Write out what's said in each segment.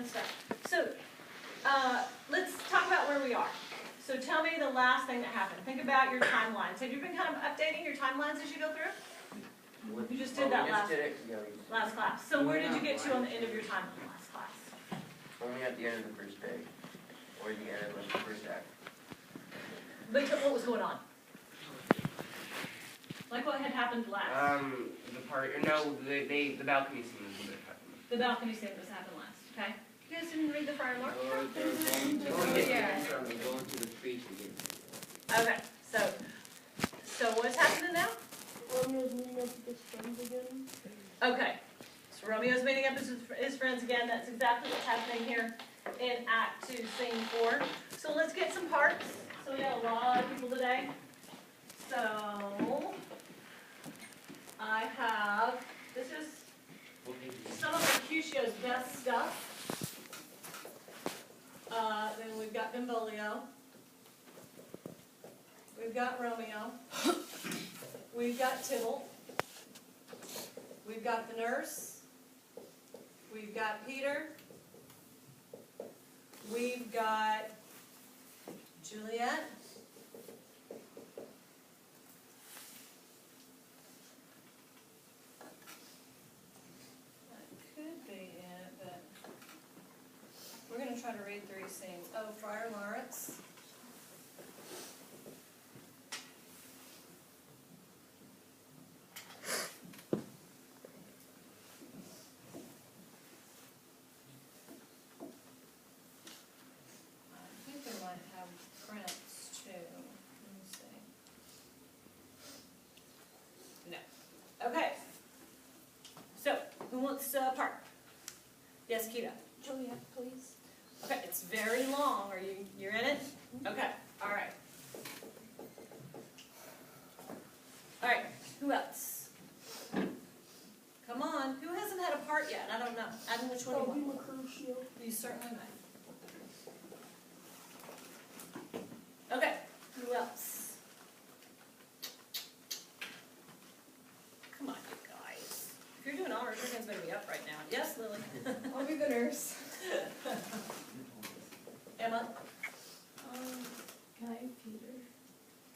Fun stuff. So, let's talk about where we are. So tell me the last thing that happened. Think about your timelines. Have you been kind of updating your timelines as you go through? You just did that last class. So where did you get to on the end of your timeline last class? Only at the end of the first day, or the end of the first act. But what was going on? Like what had happened last? The balcony scene was a bit happened. The balcony scene was happened last, okay? You guys didn't read the fire alarm? Going to the street again. Okay, so what's happening now? Romeo's meeting up with his friends again. Okay, so Romeo's meeting up with his friends again. That's exactly what's happening here in Act 2, Scene 4. So let's get some parts. So we got a lot of people today. So I have, this is some of Mercutio's best stuff. Then we've got Benvolio. We've got Romeo. We've got Tybalt. We've got the nurse. We've got Peter. We've got Juliet. That could be it, but we're going to try to read through scenes. Oh, Friar Lawrence. Okay, so who wants part? Yes, Kita. Juliet, please. Okay, it's very long. You're in it? Okay, all right. All right, who else? Come on, who hasn't had a part yet? I don't know. Adam, which one do you want? Mercutio. You certainly may. Okay, who else? Come on, you guys. If you're doing honors, your hands better be up right now. Yes, Lily? I'll be the nurse. Emma? Can I be Peter?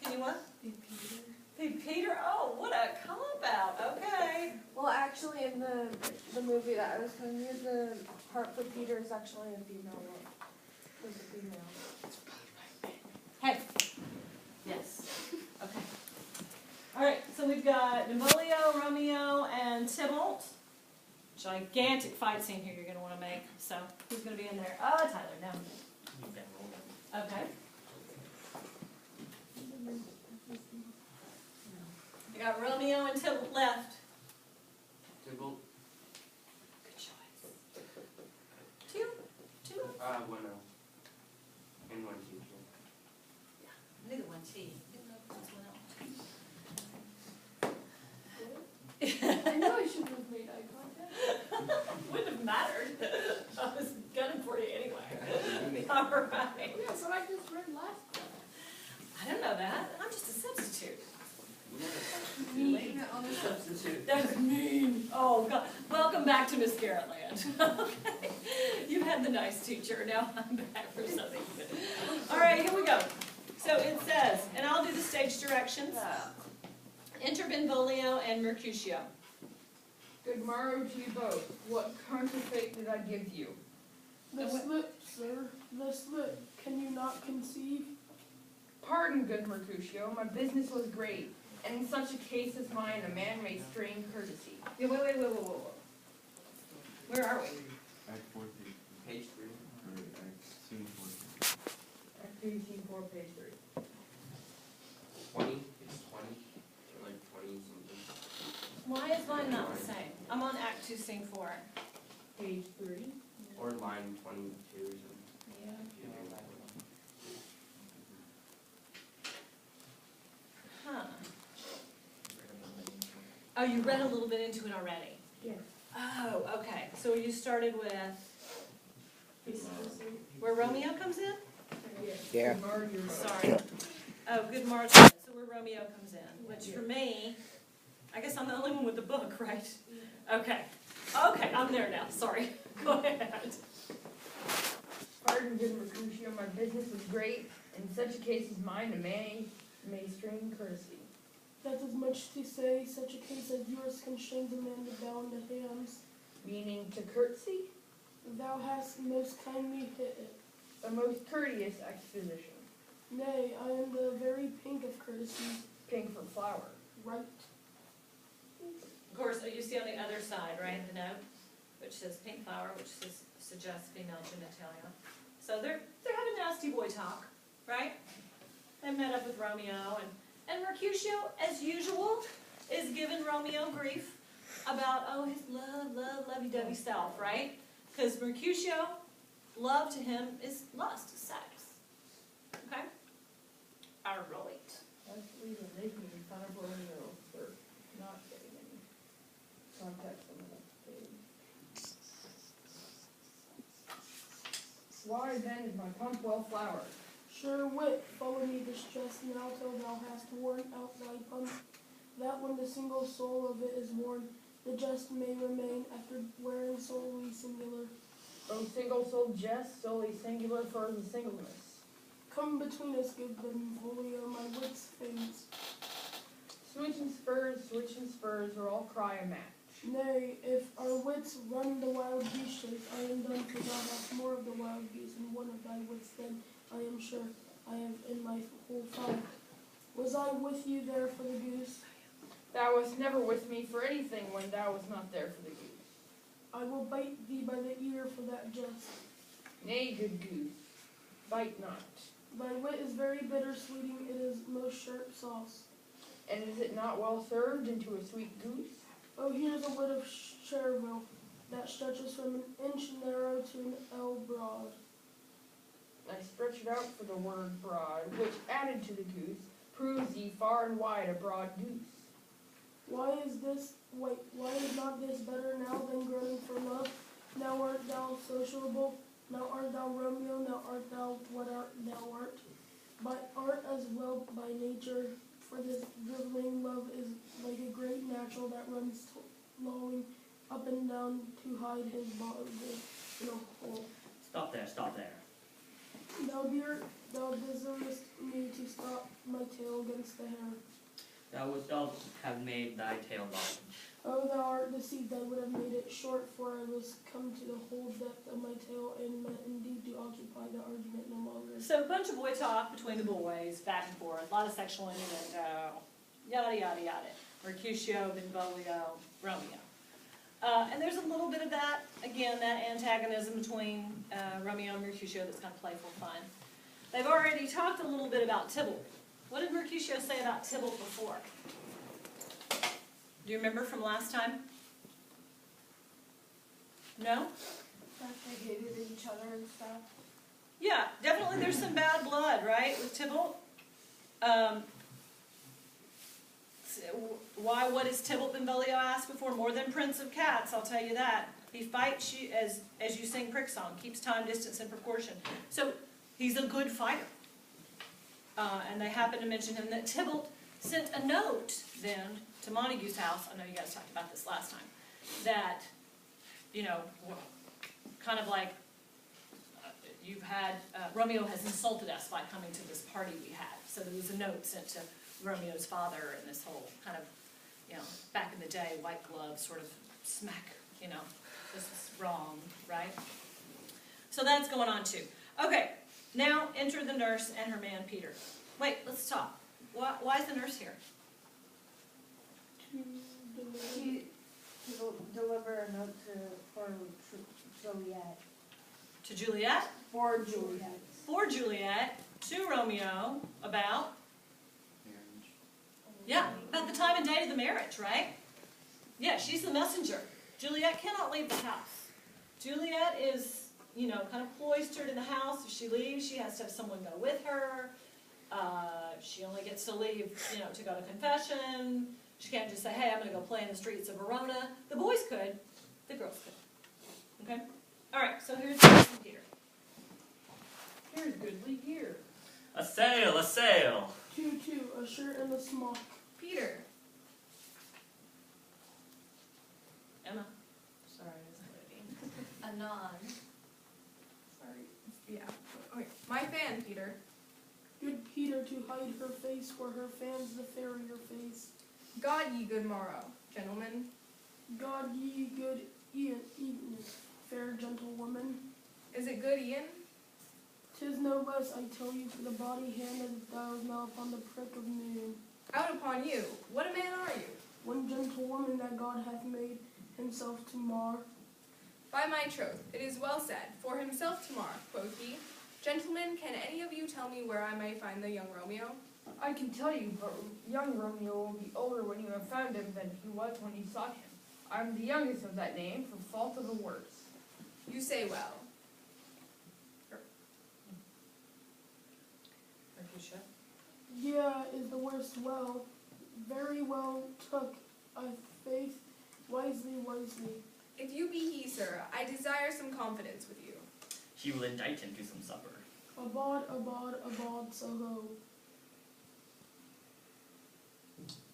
Can you what? Be Peter. Hey, Peter? Oh, what a cop-out. Okay. Well, actually, in the movie that I was telling you, the part for Peter is actually a female one. It was a female. Hey. Yes. Okay. All right, so we've got Benvolio, Romeo, and Tybalt. Gigantic fight scene here you're going to want to make. So, who's going to be in there? Oh, Tyler, no. Okay. I got Romeo and Tybalt left. Tybalt. Good choice. Two? One L. And one T. I knew the one T. I know I shouldn't have made eye contact. Wouldn't have mattered. I was gunning for you anyway. All right. Yeah, so I just read last time. I don't know that. I'm just a substitute. Mean on the Substitute. That's mean. Oh, God. Welcome back to Miss Garrettland. Okay. You've had the nice teacher. Now I'm back for something. All right, here we go. So it says, and I'll do the stage directions. Enter Benvolio and Mercutio. Good morrow to you both. What counterfeit did I give you? The slip, sir. The slip. Can you not conceive? Pardon, good Mercutio, my business was great, and in such a case as mine, a man may strain courtesy. Yeah, wait. Where are we? Act 14. Page 3. Or Act Scene 14. Act 2, Scene 4, page 3. 20. It's 20. Or like 20 something. Why is mine not the same? I'm on Act 2, Scene 4. Page 3. Or line 22 or something. Yeah. Huh. Oh, you read a little bit into it already? Yes. Oh, okay. So you started with where Romeo comes in? Yeah. Good morrow, your Sorry. Oh, good March. So where Romeo comes in, which for me, I guess I'm the only one with the book, right? Okay. Okay, I'm there now. Sorry. Go ahead. my business was great. In such a case as mine, a man may strain courtesy. That is much to say, such a case as yours constrains a man to bow into hams. Meaning to curtsy? Thou hast most kindly hit it. A most courteous exposition. Nay, I am the very pink of courtesy. Pink for flower. Right. Of course, you see on the other side, right, the note, which says pink flower, which suggests female genitalia. So they're having nasty boy talk, right? They met up with Romeo, and Mercutio, as usual, is giving Romeo grief about, his lovey-dovey self, right? Because Mercutio, love to him is lust, is sex. Okay? All right. Actually, they're making fun of Romeo for not getting any context on the page. Why then is my pump well flowered? Sure wit, follow me distress now till thou hast worn out thy pump. That when the single soul of it is worn, the jest may remain after wearing solely singular. O single-souled jest, solely singular for the singleness. Come between us, good Benvolio, my wits faints. Switch and spurs, or all cry a match. Nay, if our wits run the wild geese chase, I am done, for thou hast more of the wild geese in one of thy wits than I am sure I have in my whole flock. Was I with you there for the goose? Thou wast never with me for anything when thou was not there for the goose. I will bite thee by the ear for that jest. Nay, good goose, bite not. Thy wit is very bitter, sweeting, it is most sharp sauce. And is it not well served into a sweet goose? Oh, here's a wit of Cherville that stretches from an inch narrow to an ell broad. I stretch it out for the word broad, which added to the goose, proves ye far and wide a broad goose. Why is not this better now than groaning for love? Now art thou sociable, now art thou Romeo, now art thou what art thou art. By art as well by nature, for this driveling love is like a great natural that runs lolling up and down to hide his body in a hole. Stop there. Thou dear, thou deservest me to stop my tail against the hair. Thou wouldst also have made thy tail long. Oh, thou art deceived, I would have made it short, for I was come to the whole depth of my tail, and meant indeed to occupy the argument no longer. So a bunch of boy talk between the boys, back and forth, a lot of sexual innuendo, yada, yada, yada. Mercutio, Benvolio, Romeo. And there's a little bit of that, again, that antagonism between Romeo and Mercutio that's kind of playful fun. They've already talked a little bit about Tybalt. What did Mercutio say about Tybalt before? Do you remember from last time? No? That they hated each other and stuff. Yeah, definitely there's some bad blood, right, with Tybalt? Why, what is Tybalt Benvolio asked before? More than Prince of Cats, I'll tell you that. He fights you, as you sing Prick Song, keeps time, distance, and proportion. So, he's a good fighter. And they happen to mention him that Tybalt sent a note then to Montague's house. I know you guys talked about this last time. That, kind of like, you've had, Romeo has insulted us by coming to this party we had. So there was a note sent to Romeo's father and this whole kind of, back in the day, white glove sort of smack, this is wrong, right? So that's going on too. Okay, now enter the nurse and her man Peter. Wait, let's stop. Why is the nurse here? To deliver a note for Juliet. To Juliet? For Juliet. For Juliet, to Romeo, about? Marriage. Yeah, about the time and date of the marriage, right? Yeah, she's the messenger. Juliet cannot leave the house. Juliet is, kind of cloistered in the house. If she leaves, she has to have someone go with her. She only gets to leave, to go to confession. She can't just say, hey, I'm going to go play in the streets of Verona. The boys could. The girls could. Okay? All right, so here's Peter. Here's goodly gear. A sail, a sail. 2-2, a shirt and a smock. Peter. Emma. Sorry, I was waiting. Anon. Sorry. Yeah. Okay. My fan, Peter. Good Peter to hide her face, for her fans the fairer face. God ye good morrow, gentlemen. God ye good evening, fair gentlewoman. Is it good, Ian? 'Tis no less, I tell you, for the body handed thou now upon the prick of noon. Out upon you. What a man are you? One gentlewoman that God hath made himself to mar. By my troth, it is well said, for himself tomorrow, quoth he. Gentlemen, can any of you tell me where I may find the young Romeo? I can tell you, but young Romeo will be older when you have found him than he was when you sought him. I'm the youngest of that name, for fault of the worst. You say well. Markeisha? Yeah, is the worst well, very well took, I faith, wisely. If you be he, sir, I desire some confidence with you. She will indict him to some supper. Abod, so ho.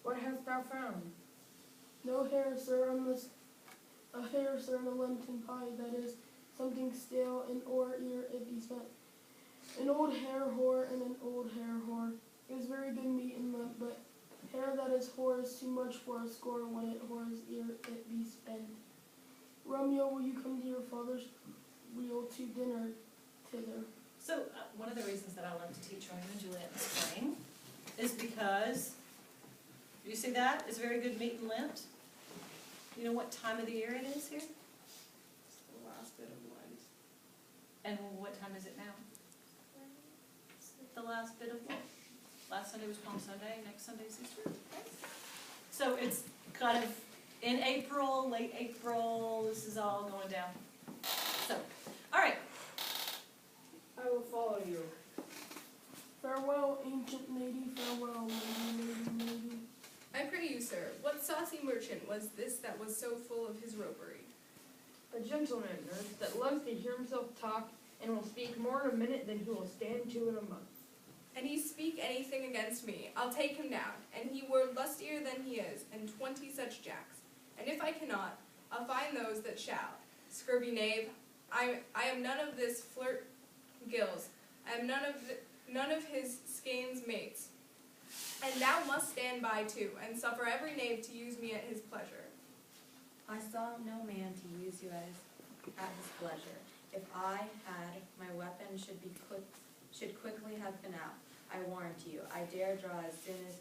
What hast thou found? No hair, sir, unless a hair, sir, and a Lenten pie, that is, something stale, and or ere it be spent. An old hair whore and an old hair whore. It is very good meat and limp, but hair that is whore is too much for a score when it whores ere it be spent. Romeo, will you come to your father's wheel to dinner thither? So, one of the reasons that I love to teach Romeo and Juliet in spring is because, you see that? It's very good meat and Lent. You know what time of the year it is here? It's the last bit of Lent. And what time is it now? The last bit of Lent. Last Sunday was Palm Sunday, next Sunday is Easter. So it's kind of in April, late April, this is all going down. So, all right. I will follow you. Farewell, ancient lady, farewell, lady. I pray you, sir, what saucy merchant was this that was so full of his ropery? A gentleman, nurse, that loves to hear himself talk, and will speak more in a minute than he will stand to in a month. And he speak anything against me, I'll take him down, and he were lustier than he is, and 20 such jacks. And if I cannot, I'll find those that shall. Scurvy knave, I am none of this flirt gills, I am none of his skeins mates. And thou must stand by too, and suffer every knave to use me at his pleasure. I saw no man to use you at his pleasure. If I had, my weapon should quickly have been out. I warrant you, I dare draw as soon as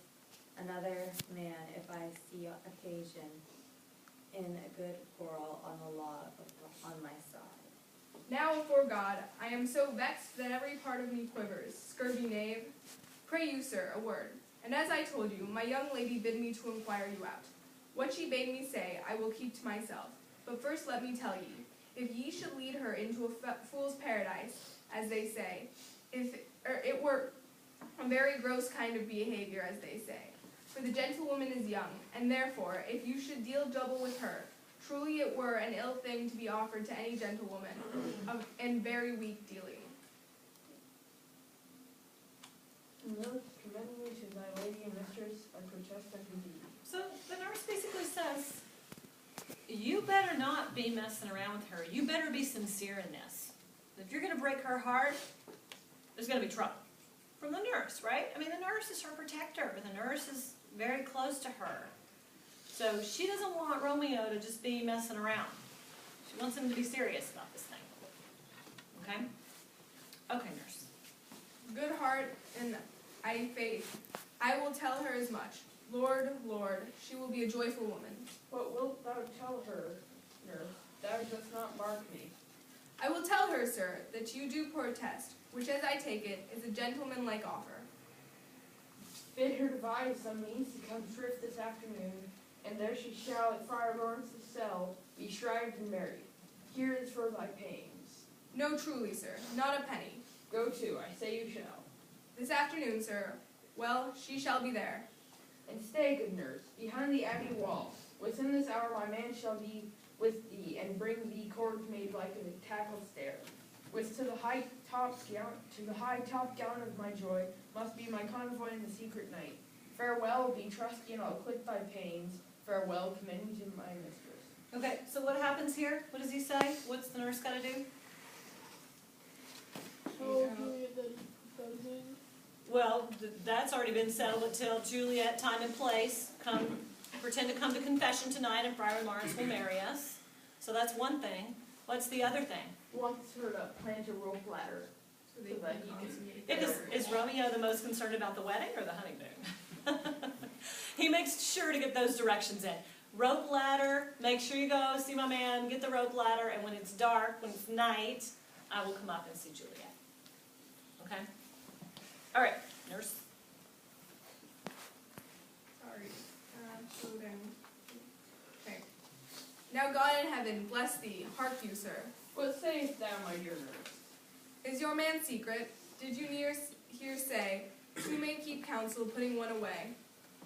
another man if I see occasion in a good quarrel on the law on my side. Now, afore God, I am so vexed that every part of me quivers. Scurvy knave, pray you, sir, a word. And as I told you, my young lady bid me to inquire you out. What she bade me say, I will keep to myself. But first let me tell ye, if ye should lead her into a fool's paradise, as they say, it were a very gross kind of behavior, as they say. For the gentlewoman is young, and therefore, if you should deal double with her, truly it were an ill thing to be offered to any gentlewoman, and very weak dealing. Nurse, commend me to thy lady and mistress, I protest unto thee. So the nurse basically says, you better not be messing around with her. You better be sincere in this. If you're going to break her heart, there's going to be trouble. From the nurse, right? I mean, the nurse is her protector. The nurse is very close to her. So she doesn't want Romeo to just be messing around. She wants him to be serious about this thing. Okay? Okay, nurse. Good heart and I faith, I will tell her as much. Lord, Lord, she will be a joyful woman. What wilt thou tell her, nurse? Thou dost not mark me. I will tell her, sir, that you do protest, which as I take it, is a gentlemanlike offer. Bid her devise some means to come thrift this afternoon, and there she shall at Friar Lawrence's cell be shrived and married. Here is for thy pains. No, truly, sir, not a penny. Go to, I say you shall. This afternoon, sir. Well, she shall be there. And stay, good nurse, behind the abbey wall. Within this hour my man shall be with thee, and bring thee cords made like a tackled stair. With to the high top gown of my joy must be my convoy in the secret night. Farewell, be trusty, and I'll quit thy pains. Farewell, commend me to my mistress. Okay, so what happens here? What does he say? What's the nurse got to do? Tell Juliet that that's already been settled until Juliet, time and place, pretend to come to confession tonight and Friar Lawrence will marry us. So that's one thing. What's the other thing? Wants her to plant a rope ladder So they so that can he consummate can. Is Romeo the most concerned about the wedding or the honeymoon? He makes sure to get those directions in. Rope ladder, make sure you go see my man, get the rope ladder, and when it's dark, when it's night, I will come up and see Juliet. Okay? All right, nurse. Sorry. Slow down. Okay. Now God in heaven, bless thee. Hark you, sir. What sayest thou, my dear nurse? Is your man secret? Did you hear say, two may keep counsel, putting one away?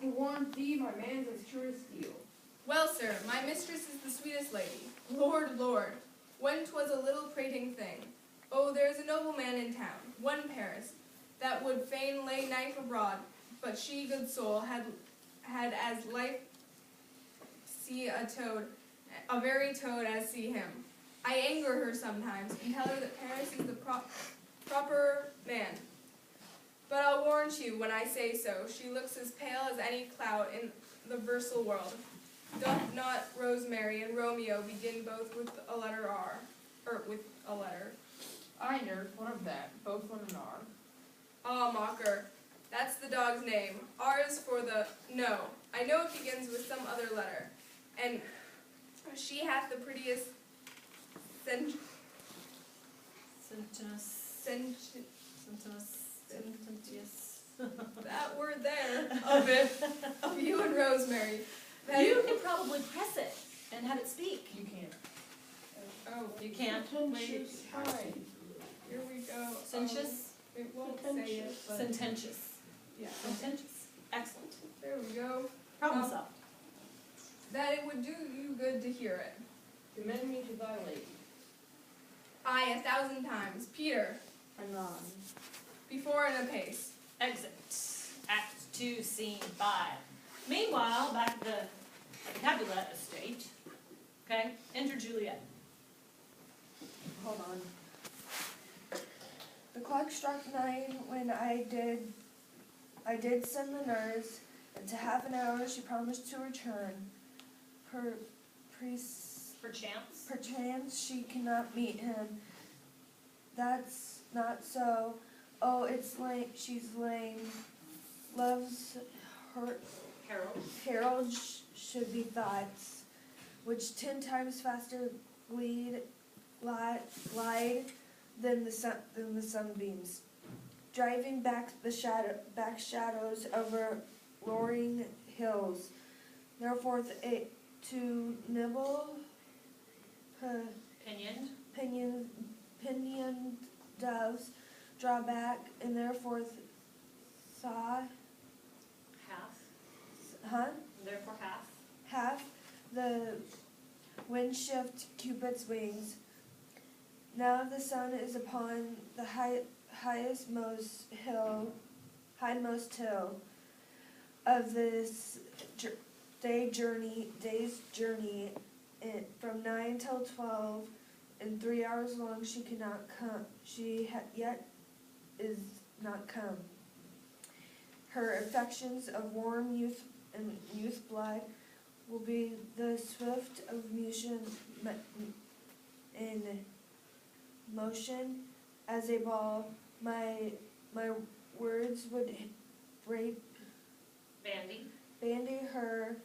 I warrant thee, my man's as sure as steel. Well, sir, my mistress is the sweetest lady. Lord, Lord, when 'twas a little prating thing. Oh, there's a noble man in town, one Paris, that would fain lay knife abroad, but she, good soul, had as life see a toad, a very toad as see him. I anger her sometimes, and tell her that Paris is the proper man. But I'll warrant you when I say so, she looks as pale as any cloud in the versal world. Doth not Rosemary and Romeo begin both with a letter R, or with a letter? I nurse, one of that, both with an R. Ah, mocker, that's the dog's name. R is for the, no, I know it begins with some other letter. And she hath the prettiest Sentinus. that word there of it, of you and Rosemary. That You can probably press it and have it speak. You can't. Oh, You can't. Contentious. Hi. here we go. Sententious? It won't say it, but Sententious. yeah. Sententious. Excellent. There we go. Problem Um, solved. That it would do you good to hear it. Commend me to thy lady. Aye, 1,000 times. Peter, Anon. before and apace. Exit. Act 2, Scene 5. Meanwhile, back at the Capulet estate, okay, enter Juliet. Hold on. The clock struck 9 when I did send the nurse, and to half an hour she promised to return. Perchance she cannot meet him. That's not so. Oh, it's lame. She's lame. Loves her. Harold should be thoughts, which 10 times faster glide than the sunbeams, driving back shadows over roaring hills. Therefore, to nibble pinioned doves draw back, and therefore saw Therefore half the wind shift Cupid's wings. Now the sun is upon the hindmost hill of this day's journey, from 9 till 12, and 3 hours long she cannot come. Yet is not come. Her affections of warm youth and youth blood will be the swift of motion as a ball. My words would rape bandy her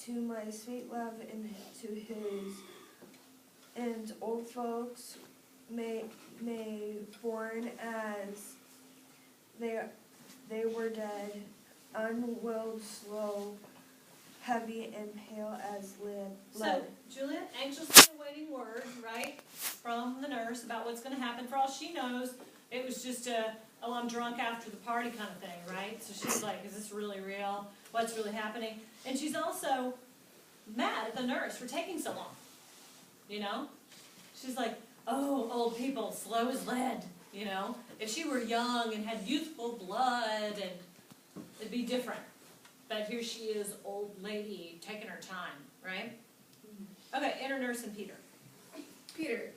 to my sweet love and to his, and old folks may born as they were dead, unwilled, slow, heavy, and pale as lead. So, Juliet anxiously awaiting word, right, from the nurse about what's going to happen. For all she knows, it was just I'm drunk after the party kind of thing, right? So she's like, is this really real? What's really happening? And she's also mad at the nurse for taking so long, you know? She's like, oh, old people, slow as lead, you know? If she were young and had youthful blood, and it'd be different. But here she is, old lady, taking her time, right? Okay, enter nurse and Peter. Peter,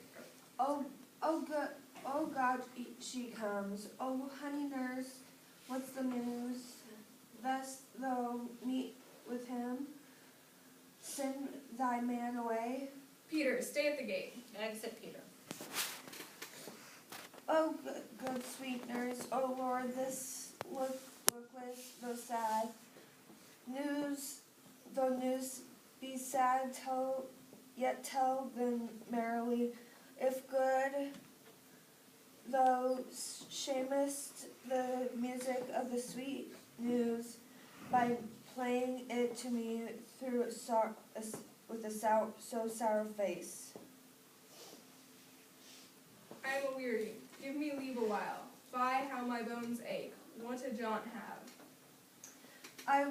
Oh God, she comes. Oh, honey nurse, what's the news? Thus thou meet with him, send thy man away. Peter, stay at the gate. Exit Peter. Oh, good sweet nurse, oh Lord, this lookless, though sad. Though news be sad, yet tell them merrily, if good, thou shamest the music of the sweet news by playing it to me through with a so sour face. I am a-weary. Give me leave a while. Fie, how my bones ache. What a jaunt have. I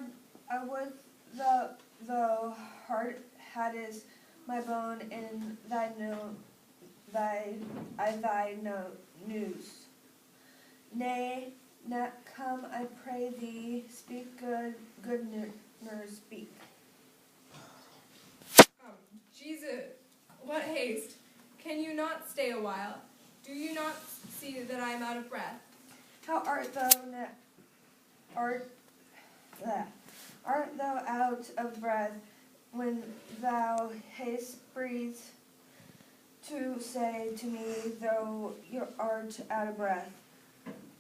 would though heart hadst my bone in thy news. Nay, come, I pray thee, speak good nurse, speak. Jesus, what haste! Can you not stay a while? Do you not see that I am out of breath? How art thou out of breath when thou hast breathed to say to me thou art out of breath?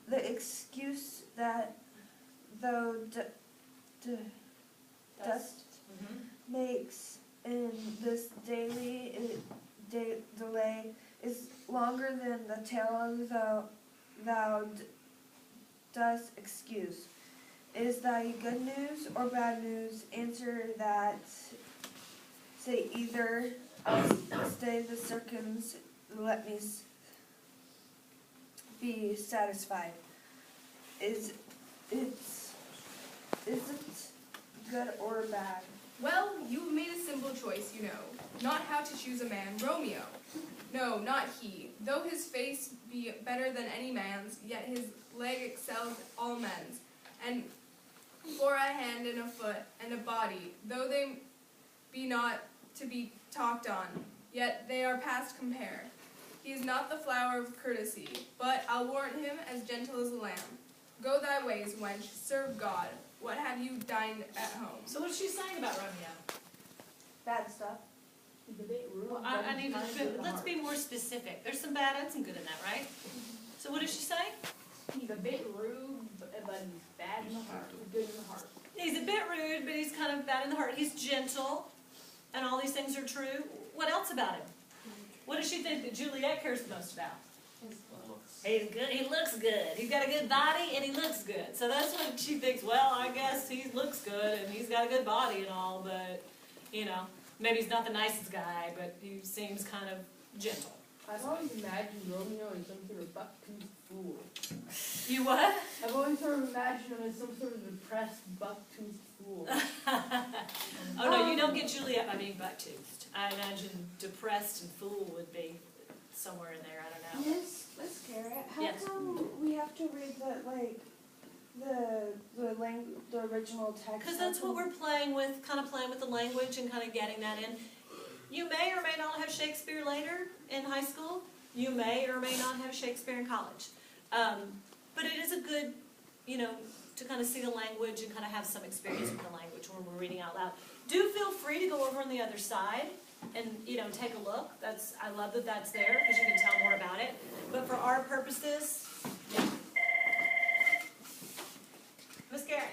The excuse that thou dost makes in this daily delay is longer than the tale thou dost excuse. Is thy good news or bad news? Answer that. Say either. I'll stay the circums. Let me be satisfied. Is it good or bad? Well, you've made a simple choice, you know. Not how to choose a man, Romeo. No, not he. Though his face be better than any man's, yet his leg excels all men's. And for a hand and a foot and a body, though they be not to be talked on, yet they are past compare. He is not the flower of courtesy, but I'll warrant him as gentle as a lamb. Go thy ways, wench, serve God. What have you dined at home? So what's she saying about Romeo? Bad stuff. Well, I need to, let's be more specific. There's some bad and some good in that, right? So what does she say? He's a bit rude, but he's bad in the heart, good in the heart. He's a bit rude, but he's kind of bad in the heart. He's gentle, and all these things are true. What else about him? What does she think that Juliet cares the most about? He's good. He looks good. He's got a good body, and he looks good. So that's when she thinks, well, I guess he looks good, and he's got a good body and all, but, you know, maybe he's not the nicest guy, but he seems kind of gentle. I've always imagined Romeo as some sort of buck-toothed fool. You what? I've always sort of imagined him as some sort of depressed buck-toothed fool. Oh no, you don't get Juliet by being buck-toothed. I imagine depressed and fool would be somewhere in there. I don't know. Miss Garrett, how Yes. come we have to read the original text? Because that's what we're playing with, kind of playing with the language and kind of getting that in. You may or may not have Shakespeare later in high school. You may or may not have Shakespeare in college. But it is a good, you know, to kind of see the language and kind of have some experience with the language when we're reading out loud. Do feel free to go over on the other side and, you know, take a look. I love that that's there because you can tell more about it. But for our purposes, yeah. Miss Garrett.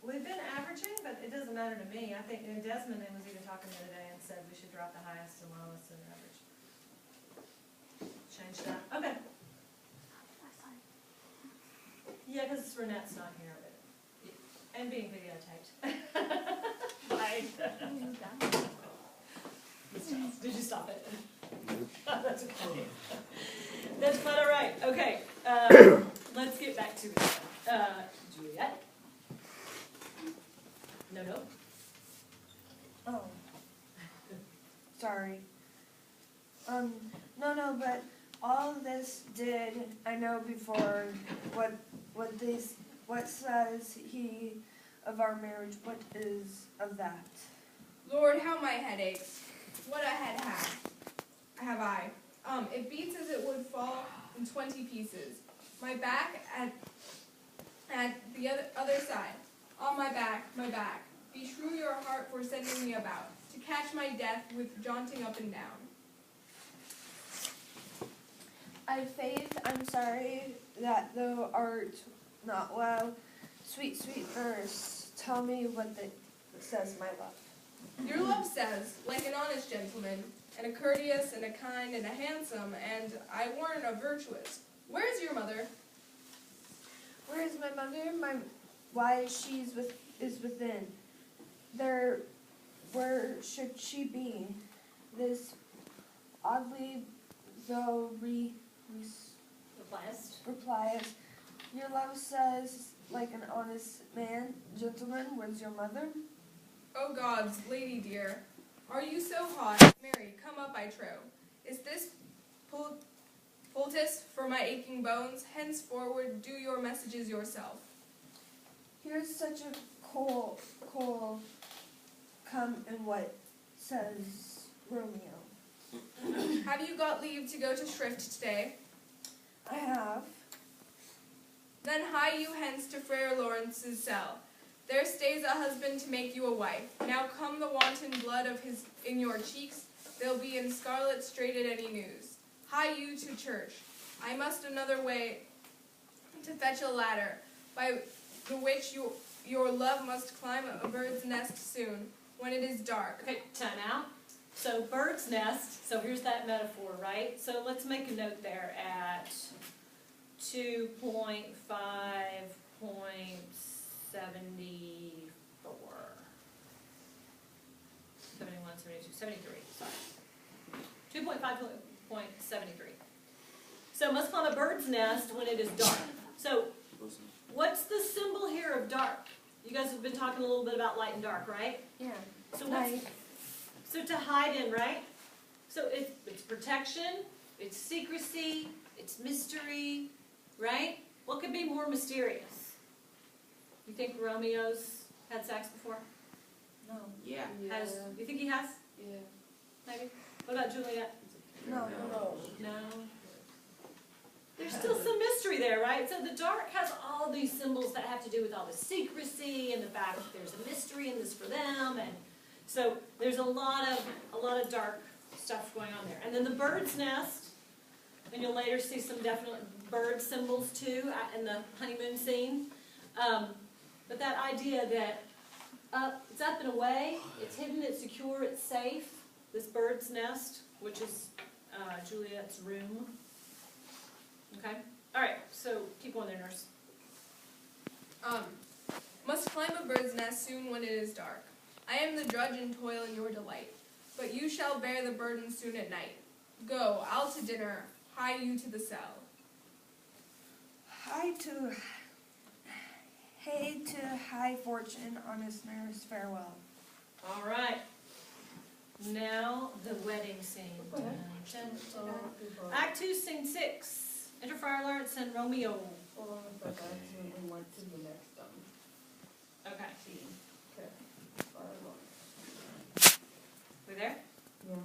We've been averaging, but it doesn't matter to me. I think Desmond was even talking the other day and said we should drop the highest and lowest and average. Change that. Okay. Yeah, because Renette's not here, but and being videotaped. Bye. Did you stop it? That's okay. That's quite all right. Okay. Let's get back to it. Juliet. No. Oh. Sorry. No, but all of this did, I know before, what says he of our marriage, what is of that? Lord, how my head aches. What a head have I. It beats as it would fall in 20 pieces. My back at the other side. On my back, my back. Beshrew your heart for sending me about, to catch my death with jaunting up and down. I faith, I'm sorry that thou art not well. Sweet, sweet nurse, tell me what that says, my love. Your love says, like an honest gentleman, and a courteous, and a kind, and a handsome, and I warrant a virtuous. Where is your mother? Where is my mother? Why is within. There, where should she be? This oddly though replies, your love says, like an honest man, gentleman, where's your mother? O gods, lady dear, are you so hot? Mary, come up, I trow. Is this poultice for my aching bones? Henceforward do your messages yourself. Here's such a coal, come and what says Romeo. Have you got leave to go to shrift today? I have. Then hie you hence to Friar Lawrence's cell. There stays a husband to make you a wife. Now come the wanton blood of his in your cheeks, they'll be in scarlet straight at any news. Hie you to church. I must another way to fetch a ladder, by the which your love must climb a bird's nest soon, when it is dark. Okay, time out. So bird's nest, so here's that metaphor, right? So let's make a note there at 2.5.74. 71, 72, 73, sorry. 2.5.73. So must climb a bird's nest when it is dark. So what's the symbol here of dark? You guys have been talking a little bit about light and dark, right? Yeah. So what's, so to hide in, right? So it's protection, it's secrecy, it's mystery, right? What could be more mysterious? You think Romeo's had sex before? No. Yeah. You think he has? Yeah. Maybe? What about Juliet? No. No. There's still some mystery there, right? So the dark has all these symbols that have to do with all the secrecy and the fact that there's a mystery in this for them, and so there's a lot of dark stuff going on there. And then the bird's nest, and you'll later see some definite bird symbols too in the honeymoon scene. But that idea that it's up and away, it's hidden, it's secure, it's safe. This bird's nest, which is Juliet's room. Okay? All right, so keep going there, nurse. Must climb a bird's nest soon when it is dark. I am the drudge and toil in your delight, but you shall bear the burden soon at night. Go, I'll to dinner, hie you to the cell. Hey to high fortune, honest nurse, farewell. All right. Now the wedding scene. Act 2, scene 6. Enter Friar Lawrence and Romeo. But I accidentally went to the next Okay. scene. Okay. We there? Yeah.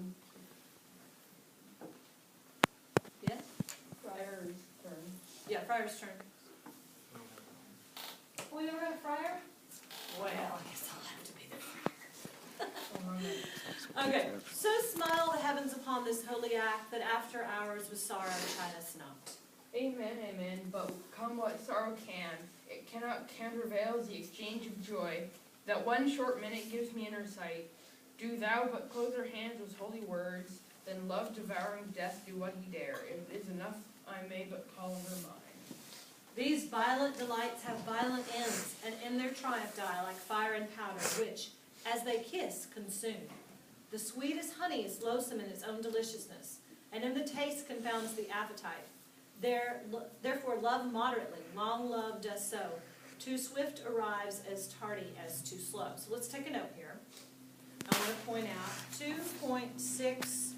Yes? Friar's turn. Yeah, Friar's turn. Oh, we never had a Friar? Well, I guess I'll have to be the Friar. Okay. So smile the heavens upon this holy act, that after hours with sorrow chide us not. Amen, amen, but come what sorrow can, it cannot countervail the exchange of joy, that one short minute gives me in her sight. Do thou but close her hands with holy words, then love devouring death do what he dare. If it is enough, I may but call her mine. These violent delights have violent ends, and in their triumph die like fire and powder, which, as they kiss, consume. The sweetest honey is loathsome in its own deliciousness, and in the taste confounds the appetite. Therefore love moderately, long love does so. Too swift arrives as tardy as too slow. So let's take a note here. I want to point out 2.6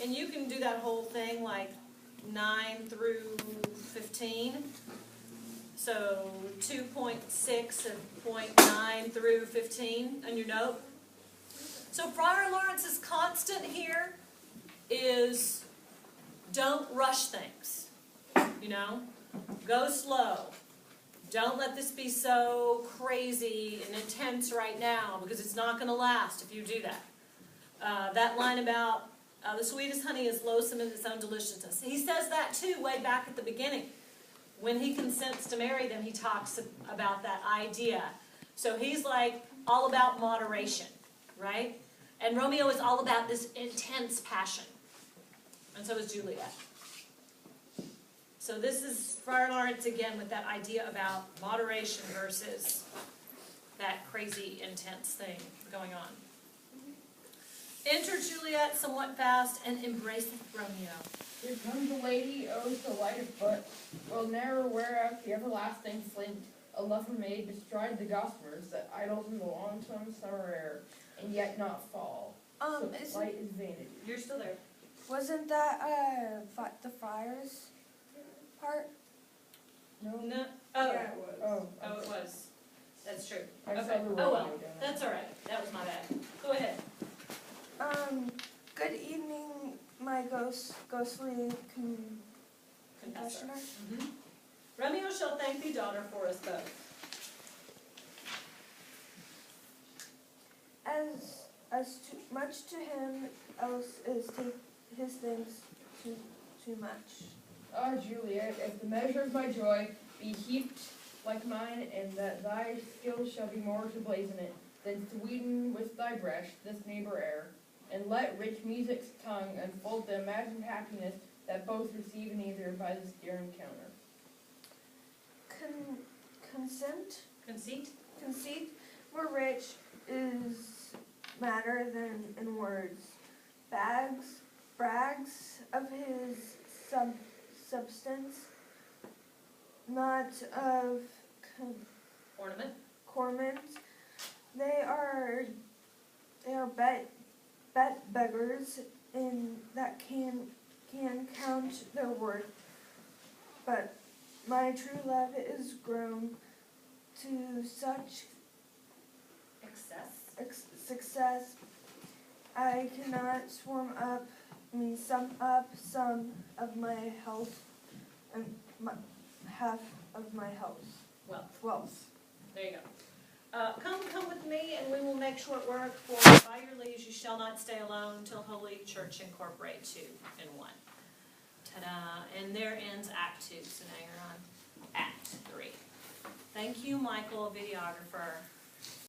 and you can do that whole thing like 9 through 15. So 2.6 and 0.9 through 15 on your note. So Friar Lawrence's constant here is don't rush things, you know? Go slow. Don't let this be so crazy and intense right now because it's not going to last if you do that. That line about the sweetest honey is loathsome in its own deliciousness. He says that too way back at the beginning. When he consents to marry them, he talks about that idea. So he's like all about moderation, right? And Romeo is all about this intense passion. And so is Juliet. So this is Friar Lawrence again with that idea about moderation versus that crazy, intense thing going on. Enter Juliet somewhat fast and embraceth Romeo. Here comes a lady, owes the light of foot, will ne'er wear out the everlasting flint, a lover may bestride the gossamers that idles in the long-term summer air, and yet not fall. So light is vanity. You're still there. Wasn't that the friars part? No? No. Oh. Yeah, it was. Oh, it was. That's true. I saw Okay. the Oh Romeo well. down there. That's all right. That was my bad. Go ahead. Good evening, my ghostly Confessor. confessioner. Mm-hmm. Romeo shall thank thee, daughter, for us both. As too much to him else is take his things too much. Ah, Juliet, if the measure of my joy be heaped like mine, and that thy skill shall be more to blazon it, then sweeten with thy breath this neighbor air, and let rich music's tongue unfold the imagined happiness that both receive in either by this dear encounter. Conceit more rich is matter than in words. Brags of his substance, not of ornament. They are bet beggars in that can count their worth. But my true love is grown to such success, I cannot sum up some of my health and half of my health. Wealth. There you go. Come with me, and we will make short work. For by your leaves you shall not stay alone till Holy Church incorporate two in one. Ta-da! And there ends Act 2. So now you're on Act 3. Thank you, Michael, videographer.